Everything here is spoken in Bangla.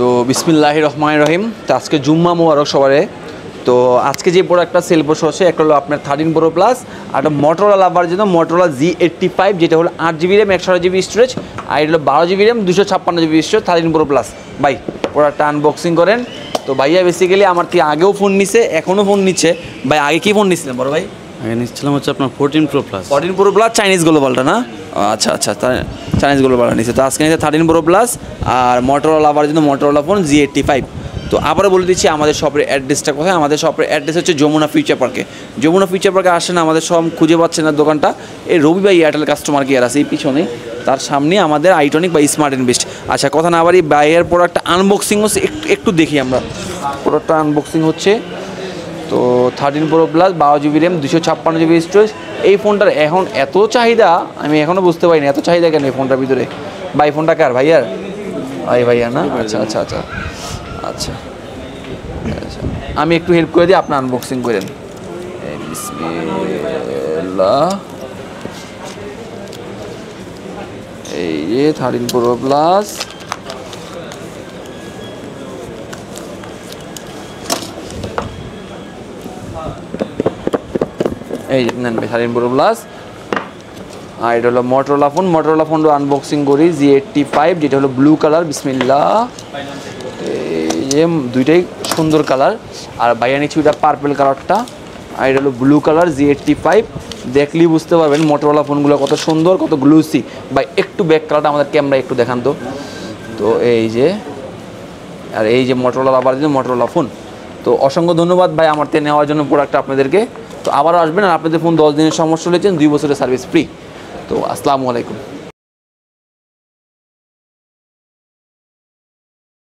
তো বিসমিল্লাহির রহমানির রহিম। তো আজকে জুম্মা মোবারক সবারে। তো আজকে যে প্রোডাক্টটা সেল বসে হচ্ছে একটা হলো আপনার 13 প্রো প্লাস, আর একটা মোটরোলা লাভার জন্য মোটরোলা Z85, যেটা হলো 8GB র্যাম 128GB স্টোরেজ, আর এটা হলো 12GB RAM 256GB storage 13 pro plus. ভাই প্রোডাক্টটা আনবক্সিং করেন। তো ভাইয়া বেসিক্যালি আমার থেকে আগেও ফোন নিছে, এখনও ফোন নিচ্ছে। ভাই আগে কি ফোন নিচ্ছিলেন বড় ভাই? আগে নিচ্ছিলাম হচ্ছে আপনার 14 pro plus. 14 pro plus Chinese গ্লোবালটা না? আচ্ছা আচ্ছা, চাইনিজ গ্লোবাল নিচ্ছে। তো আজকে নিচ্ছে 13 প্রো প্লাস আর মোটরোলা আবার জন্য মোটরোলা ফোন Z85। তো আবারও বলে দিচ্ছি আমাদের শপের অ্যাড্রেসটা কোথায়। আমাদের শপের অ্যাড্রেস হচ্ছে যমুনা ফিউচার পার্কে। যমুনা ফিউচার পার্কে আসেন, আমাদের সব খুঁজে পাচ্ছেন না দোকানটা। এই রবি ভাই এয়ারটেল কাস্টমার কেয়ার আছে এই পিছনে, তার সামনে আমাদের আইটনিক বা স্মার্ট ইনভেস্ট। আচ্ছা কথা না আবারই বাইয়ের প্রোডাক্টটা আনবক্সিং হচ্ছে, একটু দেখি আমরা। প্রোডাক্টটা আনবক্সিং হচ্ছে। তো 13 pro plus 12GB RAM 256GB storage. এই ফোনটার এখন এত চাহিদা আমি এখনও বুঝতে পারিনি, এত চাহিদা কেন এই ফোনটার ভিতরে। ভাই ফোনটা কার? ভাইয়ার? ভাইয়া না? আচ্ছা আচ্ছা আচ্ছা আচ্ছা আচ্ছা, আমি একটু হেল্প করে দিই, আপনি আনবক্সিং করেন। বিসমিল্লাহ। এই যে 13 প্রো প্লাস, এই যে নেন ভাই 13 প্রো প্লাস। আর এটা হলো মোটরোলা ফোন। মোটরোলা ফোনটা আনবক্সিং করি Z85, যেটা হলো ব্লু কালার। বিসমিল্লাহ। এই যে দুইটাই সুন্দর কালার। আর বাইরে নিচ্ছি ওইটা পার্পেল কালারটা, আর এটা হলো ব্লু কালার Z85। দেখলেই বুঝতে পারবেন মোটরোলা ফোনগুলো কত সুন্দর, কত গ্লুসি। ভাই একটু ব্যাক কালারটা আমাদের ক্যামেরা একটু দেখান তো। তো এই যে, আর এই যে মোটরোলা আবার যে মোটরোলা ফোন। তো অসংখ্য ধন্যবাদ ভাই আমার থেকে নেওয়ার জন্য প্রোডাক্টটা আপনাদেরকে। তো আবারও আসবেন, আর আপনাদের ফোন 10 দিনের সমস্যা হয়েছেন, 2 বছরের সার্ভিস ফ্রি। তো আসসালামু আলাইকুম।